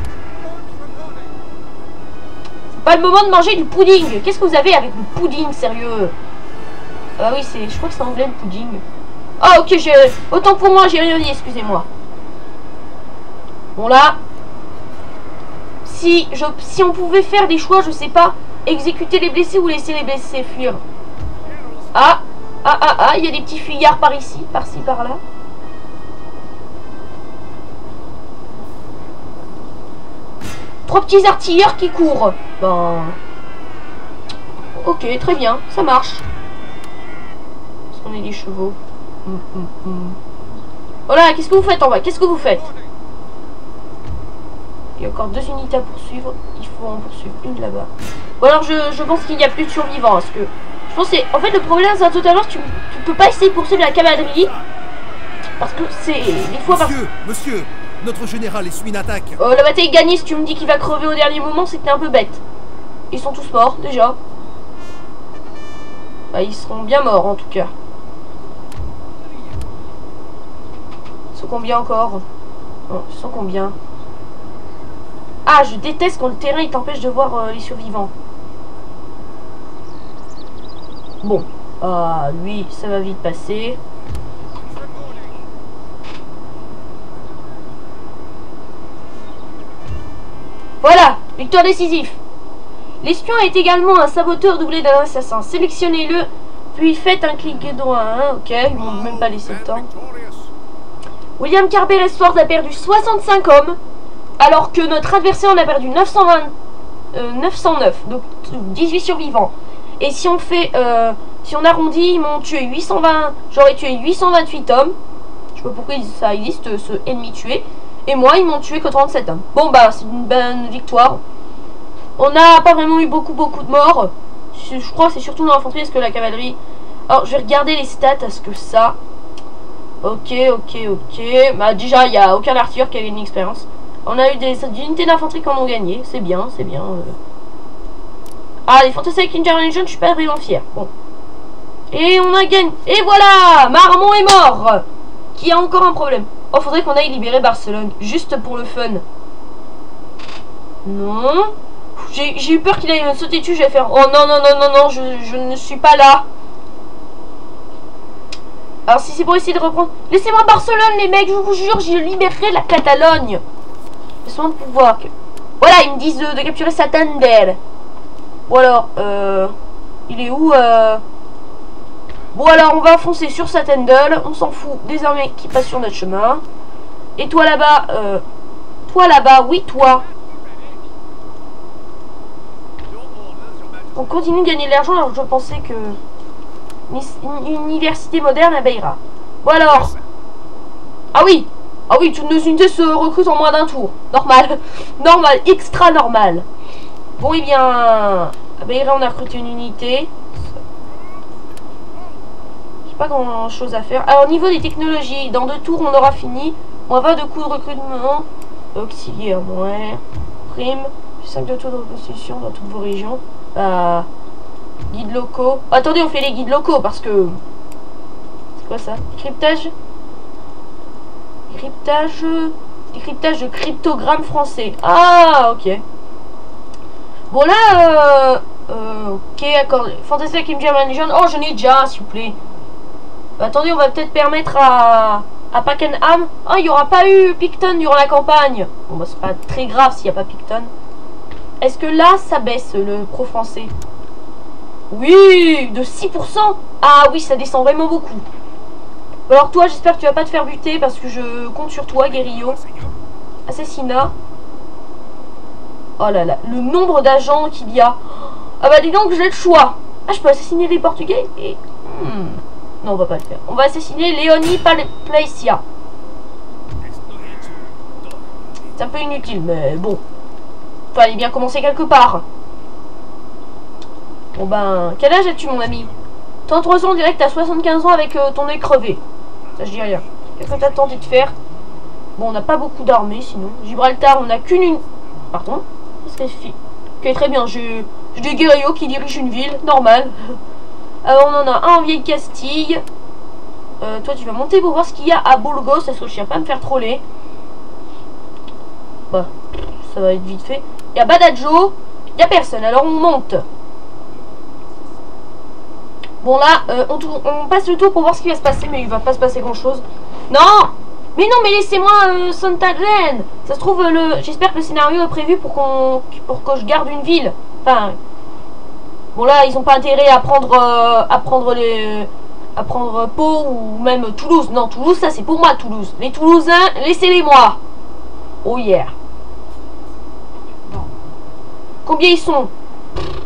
C'est pas le moment de manger du pudding. Qu'est-ce que vous avez avec le pudding, sérieux? Ah oui, je crois que c'est anglais le pudding. Ah ok, autant pour moi, j'ai rien dit, excusez-moi. Bon là, si on pouvait faire des choix, je sais pas, exécuter les blessés ou laisser les blessés fuir. Ah, il y a des petits fuyards par ici, par-ci, par-là. Trois petits artilleurs qui courent. Ben... Ok, très bien, ça marche. Est-ce qu'on est des chevaux? Voilà, qu'est-ce que vous faites en bas? Qu'est-ce que vous faites? Il y a encore 2 unités à poursuivre. Il faut en poursuivre une là-bas. Ou alors je pense qu'il n'y a plus de survivants. Parce que je pense que en fait le problème c'est un Total War, tu peux pas essayer de poursuivre la cavalerie. Parce que c'est des fois... Monsieur, notre général essuie une attaque. La bataille est gagnée, si tu me dis qu'il va crever au dernier moment, c'est que t'es un peu bête. Ils sont tous morts déjà. Bah, ils seront bien morts en tout cas. Ils sont combien encore? Oh, ils sont combien? Ah, je déteste quand le terrain il t'empêche de voir les survivants. Bon, lui, ça va vite passer. Voilà, victoire décisif. L'espion est également un saboteur doublé d'un assassin. Sélectionnez-le, puis faites un clic droit. Hein, ok, ils vont même pas laisser le temps. William Carber-Esford a perdu 65 hommes, alors que notre adversaire en a perdu 909, donc 18 survivants. Et si on fait, si on arrondit, ils m'ont tué 820, j'aurais tué 828 hommes. Je sais pas pourquoi ça existe, ce ennemi tué. Et moi, ils m'ont tué que 37 hommes. Bon, bah, c'est une bonne victoire. On n'a pas vraiment eu beaucoup de morts. Je crois que c'est surtout dans l'infanterie, parce que la cavalerie... Alors, je vais regarder les stats, est-ce que ça... Ok. Bah, déjà, il n'y a aucun artilleur qui a une expérience. On a eu des unités d'infanterie qui en ont gagné. C'est bien, c'est bien. Ah, les Fantastic Intelligence, je suis pas vraiment fier. Bon. Et on a gagné. Et voilà, Marmont est mort. Qui a encore un problème. Oh, faudrait qu'on aille libérer Barcelone. Juste pour le fun. Non. J'ai eu peur qu'il aille me sauter dessus. Je vais faire... Oh non, je ne suis pas là. Alors si c'est pour essayer de reprendre... Laissez-moi Barcelone, les mecs, je vous jure, je libérerai la Catalogne. Laissez-moi de pouvoir. Voilà, ils me disent de capturer Santander. Bon alors, il est où Bon alors, on va foncer sur Santander. On s'en fout des armées qui passent sur notre chemin. Et toi là-bas, oui, toi. On continue de gagner de l'argent, alors je pensais que... Une université moderne à Beira. Bon alors. Ah oui, toutes nos unités se recrutent en moins d'un tour. Normal. Normal, extra normal. Bon, et bien... Ah bah, on a recruté une unité. J'ai pas grand chose à faire. Alors, au niveau des technologies, dans 2 tours, on aura fini. -20 de coût de recrutement. Auxiliaire, ouais. Prime. 5 de taux de reconstitution dans toutes vos régions. Guides locaux. Attendez, on fait les guides locaux parce que... C'est quoi ça? Cryptage. Décryptage de cryptogrammes français. Ah, ok. Bon, là, ok, d'accord. Fantasy Kim German Legion. Oh, j'en ai déjà, s'il vous plaît. Attendez, on va peut-être permettre à Pakenham. Oh, il n'y aura pas eu Picton durant la campagne. Bon, bah, c'est pas très grave s'il n'y a pas Picton. Est-ce que là, ça baisse le pro français? Oui, de 6%. Ah oui, ça descend vraiment beaucoup. Alors toi, j'espère que tu vas pas te faire buter parce que je compte sur toi, Guerrillo. Assassinat. Oh là là, le nombre d'agents qu'il y a. Ah bah dis donc, j'ai le choix. Ah, je peux assassiner les Portugais et... Non, on va pas le faire. On va assassiner Léonie Placia. C'est un peu inutile, mais bon. Fallait bien commencer quelque part. Bon ben, quel âge as-tu, mon ami? 33 ans direct à 75 ans avec ton œil crevé. Ça, je dis rien. Qu'est-ce que t'as tenté de faire? Bon, on n'a pas beaucoup d'armées, sinon. Gibraltar, on n'a qu'une... Pardon? Qu'est-ce qu'elle fait? Ok, très bien. J'ai des guerriers qui dirigent une ville. Normal. Alors, on en a un en Vieille Castille. Toi, tu vas monter pour voir ce qu'il y a à Burgos. Est-ce que je tiens pas à me faire troller? Bah, ça va être vite fait. Il y a Badajo. Il n'y a personne. Alors, on monte. Bon là, on passe le tour pour voir ce qui va se passer, mais il va pas se passer grand chose. Non! Mais non, mais laissez-moi Santa Glen. Ça se trouve, j'espère que le scénario est prévu pour que je garde une ville. Enfin, bon là, ils ont pas intérêt à prendre Pau ou même Toulouse. Non, Toulouse, ça c'est pour moi, Toulouse. Les Toulousains, laissez-les-moi. Oh yeah. Combien ils sont?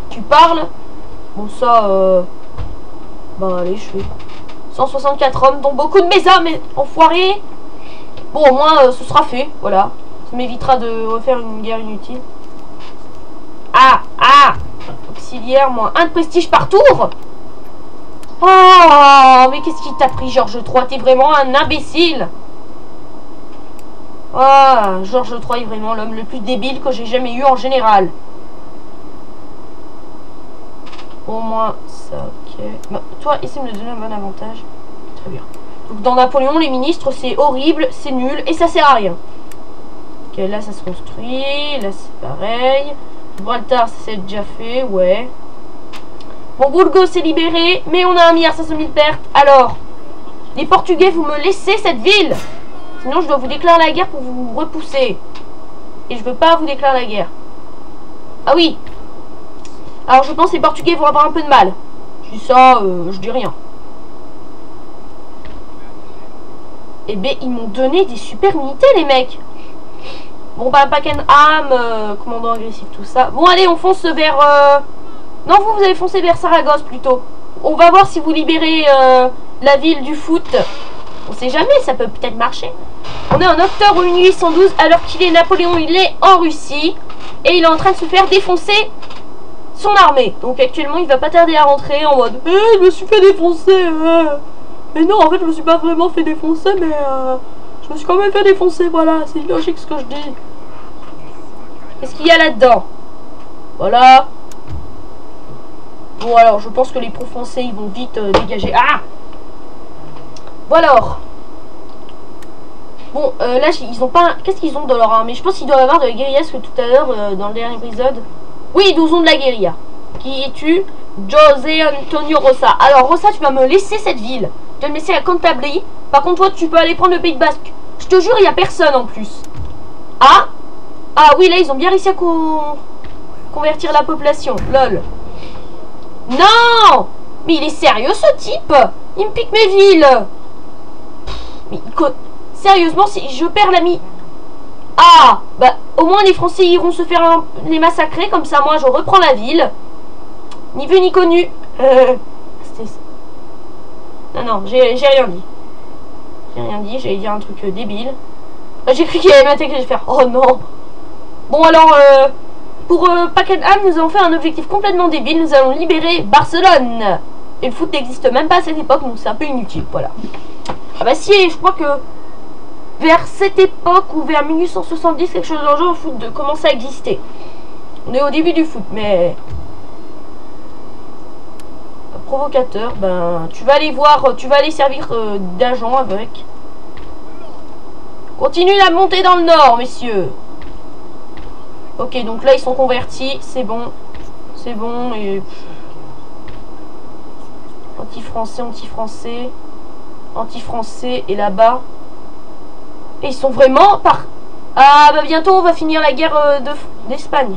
Tu parles? Bon ça, bah allez, je fais 164 hommes, dont beaucoup de mes hommes enfoirés. Bon, au moins, ce sera fait, voilà. Ça m'évitera de refaire une guerre inutile. Ah, auxiliaire, moins 1 de prestige par tour. Oh, mais qu'est-ce qui t'a pris, Georges III? T'es vraiment un imbécile. Ah, Georges III est vraiment l'homme le plus débile que j'ai jamais eu en général. Au moins, ça, ok. Bah, toi, essaie de me donner un bon avantage. Très bien. Donc, dans Napoléon, les ministres, c'est horrible, c'est nul, et ça sert à rien. Ok, là, ça se construit. Là, c'est pareil. Gibraltar, ça s'est déjà fait, ouais. Bon, Burgos est libéré, mais on a 1,5 milliard de pertes. Alors, les Portugais, vous me laissez cette ville. Sinon, je dois vous déclarer la guerre pour vous repousser. Et je veux pas vous déclarer la guerre. Ah oui. Alors je pense que les Portugais vont avoir un peu de mal. Je dis ça, je dis rien. Eh ben, ils m'ont donné des super unités, les mecs. Bon, bah, Pakenham, commandant agressif, tout ça. Bon, allez, on fonce vers... Non, vous avez foncé vers Saragosse, plutôt. On va voir si vous libérez la ville du foot. On sait jamais, ça peut peut-être marcher. On est en octobre 1812, alors qu'il est Napoléon, il est en Russie. Et il est en train de se faire défoncer son armée. Donc actuellement, il va pas tarder à rentrer en mode je me suis fait défoncer. Mais non, en fait, je me suis pas vraiment fait défoncer, mais je me suis quand même fait défoncer. Voilà, c'est logique ce que je dis. Qu'est-ce qu'il y a là-dedans? Voilà. Bon, alors, je pense que les pro-français, ils vont vite dégager. Ah! Bon, alors. Bon, là, ils ont pas... Qu'est-ce qu'ils ont dans leur armée? Je pense qu'ils doivent avoir de la guérilla, parce que tout à l'heure, dans le dernier épisode... Oui, 12 ont de la guérilla. Qui es-tu? José Antonio Rosa. Alors, Rosa, tu vas me laisser cette ville. Tu vas me laisser à Cantabrie. Par contre, toi, tu peux aller prendre le Pays Basque. Je te jure, il n'y a personne en plus. Ah? Ah oui, là, ils ont bien réussi à convertir la population. Lol. Non! Mais il est sérieux, ce type? Il me pique mes villes. Mais sérieusement, si je perds l'ami... Ah, bah, au moins les Français iront se faire les massacrer, comme ça, moi, je reprends la ville. Ni vu ni connu. Non, j'ai rien dit. J'ai rien dit, j'allais dire un truc débile. J'ai cru qu'il allait m'attaquer, je vais faire, oh non. Bon, alors, pour Pakenham, nous avons fait un objectif complètement débile. Nous allons libérer Barcelone. Et le foot n'existe même pas à cette époque, donc c'est un peu inutile, voilà. Ah bah si, je crois que vers cette époque ou vers 1870, quelque chose dans le genre, le foot commence à exister. On est au début du foot, mais... Provocateur, ben... Tu vas aller voir, tu vas aller servir d'agent avec. Continue la montée dans le nord, messieurs. Ok, donc là, ils sont convertis, c'est bon. C'est bon, et... Anti-français, anti-français. Anti-français, et là-bas... Et ils sont vraiment par... Ah, bah bientôt, on va finir la guerre d'Espagne.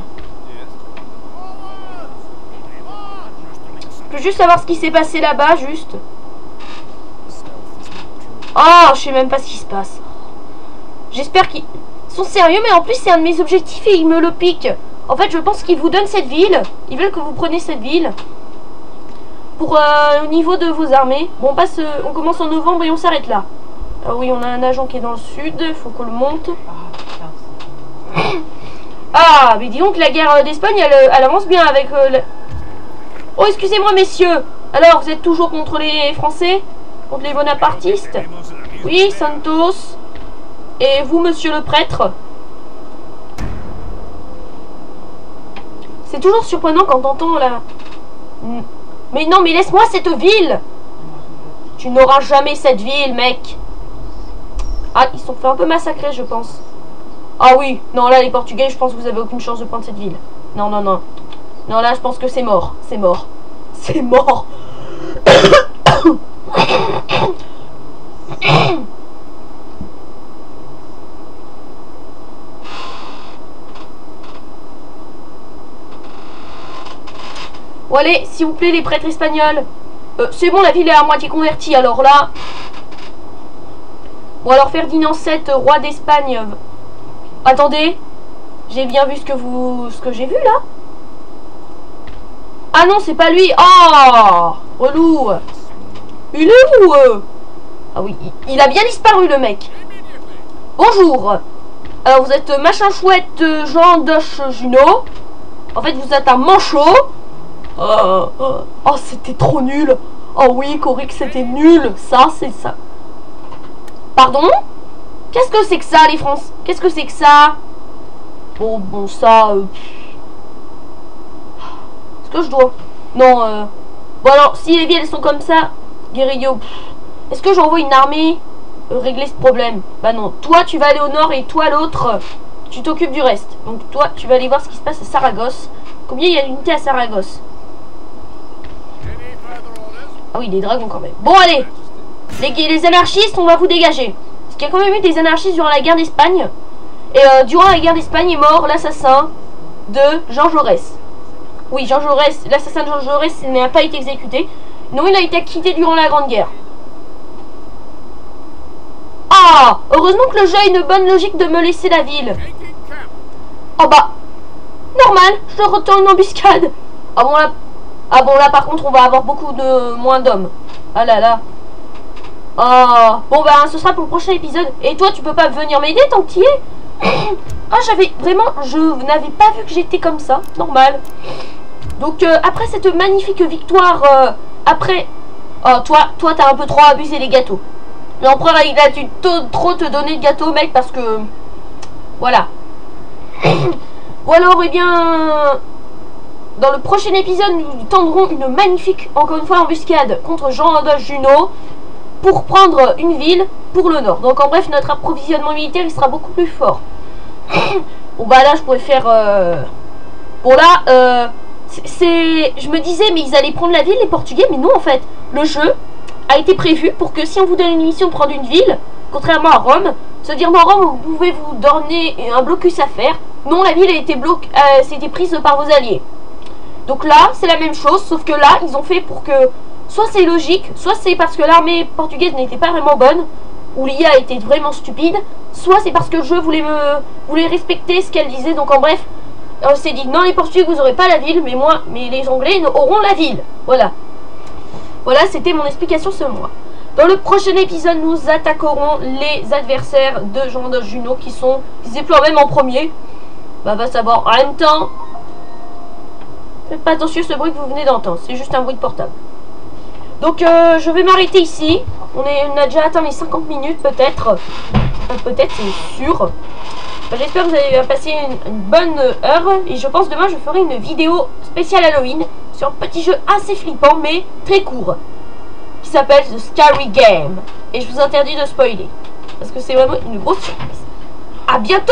Je peux juste savoir ce qui s'est passé là-bas, juste. Oh, je sais même pas ce qui se passe. J'espère qu'ils sont sérieux, mais en plus, c'est un de mes objectifs et ils me le piquent. En fait, je pense qu'ils vous donnent cette ville. Ils veulent que vous preniez cette ville. Pour au niveau de vos armées. Bon, on commence en novembre et on s'arrête là. Ah oui, on a un agent qui est dans le sud. Il faut qu'on le monte. Ah, mais dis donc, la guerre d'Espagne, elle avance bien avec... Oh, excusez-moi, messieurs. Alors, vous êtes toujours contre les Français? Contre les bonapartistes? Oui, Santos. Et vous, monsieur le prêtre? C'est toujours surprenant quand t'entends la... Mais non, mais laisse-moi cette ville. Tu n'auras jamais cette ville, mec. Ah, ils se sont fait un peu massacrer, je pense. Ah oui, non, là, les Portugais, je pense que vous avez aucune chance de prendre cette ville. Non, non, non. Non, là, je pense que c'est mort. C'est mort. C'est mort. Bon, allez, s'il vous plaît, les prêtres espagnols. C'est bon, la ville est à moitié convertie, alors là... Bon, alors, Ferdinand VII, roi d'Espagne... Attendez. J'ai bien vu ce que j'ai vu, là. Ah non, c'est pas lui. Oh, relou. Il est où Ah oui, il a bien disparu, le mec. Bonjour. Alors, vous êtes machin chouette Jean Doche Junot. En fait, vous êtes un manchot. Oh, c'était trop nul. Oh oui, Coric, c'était nul. Ça, c'est ça. Pardon? Qu'est-ce que c'est que ça, les Français? Qu'est-ce que c'est que ça? Bon, ça... Est-ce que je dois... Non, Bon, alors, si les villes sont comme ça, Guerrillo... Est-ce que j'envoie une armée régler ce problème? Bah non. Toi, tu vas aller au nord et toi, l'autre, tu t'occupes du reste. Donc, toi, tu vas aller voir ce qui se passe à Saragosse. Combien il y a d'unités à Saragosse? Ah oui, des dragons quand même. Bon, allez. Les anarchistes, on va vous dégager. Parce qu'il y a quand même eu des anarchistes durant la guerre d'Espagne. Et durant la guerre d'Espagne est mort l'assassin de Jean Jaurès. Oui, Jean Jaurès, l'assassin de Jean Jaurès n'a pas été exécuté. Non, il a été acquitté durant la Grande Guerre. Ah, heureusement que le jeu a une bonne logique de me laisser la ville. Oh bah, normal, je retourne en embuscade. Ah bon là par contre on va avoir beaucoup de moins d'hommes. Ah là là. Oh, bon bah ce sera pour le prochain épisode. Et toi tu peux pas venir m'aider tant que tu y es? Ah j'avais vraiment, je n'avais pas vu que j'étais comme ça, normal. Donc après cette magnifique victoire, après... Oh toi t'as un peu trop abusé les gâteaux. L'empereur il a dû trop te donner de gâteaux mec parce que... Voilà. Ou alors eh bien... Dans le prochain épisode nous tendrons une magnifique, encore une fois, embuscade contre Jean-Adolphe Junot pour prendre une ville pour le nord. Donc en bref notre approvisionnement militaire il sera beaucoup plus fort. Bon bah là je pourrais faire... Bon là... Je me disais mais ils allaient prendre la ville les Portugais, mais non en fait. Le jeu a été prévu pour que si on vous donne une mission de prendre une ville, contrairement à Rome, se dire non Rome vous pouvez vous donner un blocus à faire. Non, la ville a été c'était prise par vos alliés. Donc là c'est la même chose, sauf que là ils ont fait pour que soit c'est logique, soit c'est parce que l'armée portugaise n'était pas vraiment bonne, ou l'IA était vraiment stupide, soit c'est parce que le jeu voulait respecter ce qu'elle disait. Donc en bref, on s'est dit non les Portugais vous aurez pas la ville, mais les Anglais auront la ville. Voilà. Voilà, c'était mon explication ce mois. Dans le prochain épisode, nous attaquerons les adversaires de Jean-Adolphe Junot qui sont, ils déploient même en premier. Bah va savoir. En même temps, Faites pas attention à ce bruit que vous venez d'entendre, c'est juste un bruit de portable. Donc je vais m'arrêter ici. On a déjà atteint les 50 minutes peut-être. Peut-être, c'est sûr. J'espère que vous avez passé une bonne heure. Et je pense demain je ferai une vidéo spéciale Halloween sur un petit jeu assez flippant mais très court. Qui s'appelle The Scary Game. Et je vous interdis de spoiler. Parce que c'est vraiment une grosse surprise. A bientôt!